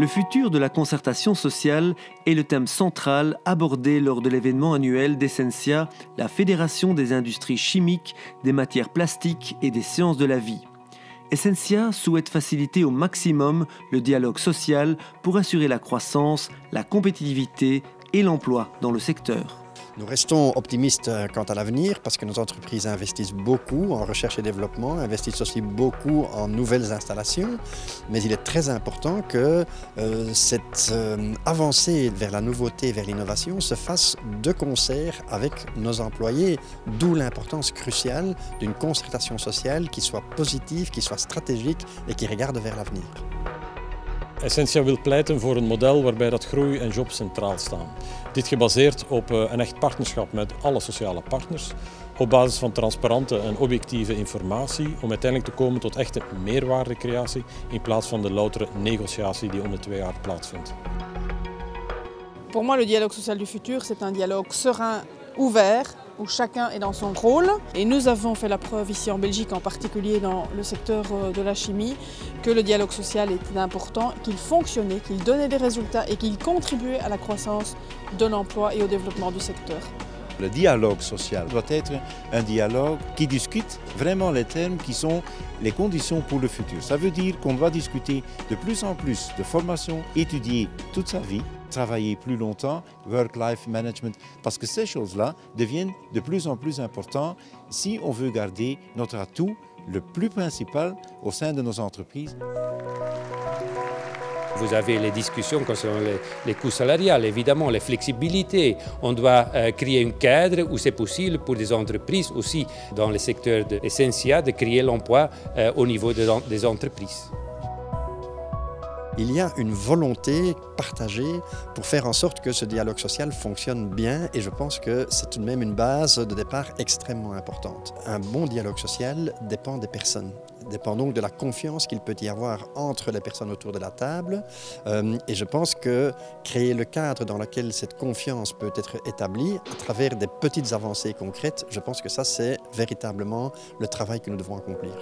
Le futur de la concertation sociale est le thème central abordé lors de l'événement annuel d'Essentia, la Fédération des industries chimiques, des matières plastiques et des sciences de la vie. Essentia souhaite faciliter au maximum le dialogue social pour assurer la croissance, la compétitivité et l'emploi dans le secteur. Nous restons optimistes quant à l'avenir parce que nos entreprises investissent beaucoup en recherche et développement, investissent aussi beaucoup en nouvelles installations. Mais il est très important que cette avancée vers la nouveauté, vers l'innovation se fasse de concert avec nos employés, d'où l'importance cruciale d'une concertation sociale qui soit positive, qui soit stratégique et qui regarde vers l'avenir. Essentia wil pleiten voor een model waarbij dat groei en jobs centraal staan. Dit gebaseerd op een echt partnerschap met alle sociale partners, op basis van transparante en objectieve informatie, om uiteindelijk te komen tot echte meerwaardecreatie in plaats van de loutere negociatie die om de 2 jaar plaatsvindt. Pour moi, le dialogue social du futur, c'est un dialogue serein, ouvert, où chacun est dans son rôle. Et nous avons fait la preuve ici en Belgique, en particulier dans le secteur de la chimie, que le dialogue social était important, qu'il fonctionnait, qu'il donnait des résultats et qu'il contribuait à la croissance de l'emploi et au développement du secteur. Le dialogue social doit être un dialogue qui discute vraiment les termes qui sont les conditions pour le futur. Ça veut dire qu'on doit discuter de plus en plus de formation, étudier toute sa vie, travailler plus longtemps, work-life management, parce que ces choses-là deviennent de plus en plus importantes si on veut garder notre atout le plus principal au sein de nos entreprises. Vous avez les discussions concernant les coûts salariales, évidemment, les flexibilités. On doit créer un cadre où c'est possible pour des entreprises aussi dans le secteur de Essentia de créer l'emploi au niveau des entreprises. Il y a une volonté partagée pour faire en sorte que ce dialogue social fonctionne bien et je pense que c'est tout de même une base de départ extrêmement importante. Un bon dialogue social dépend des personnes, dépend donc de la confiance qu'il peut y avoir entre les personnes autour de la table et je pense que créer le cadre dans lequel cette confiance peut être établie à travers des petites avancées concrètes, je pense que ça c'est véritablement le travail que nous devons accomplir.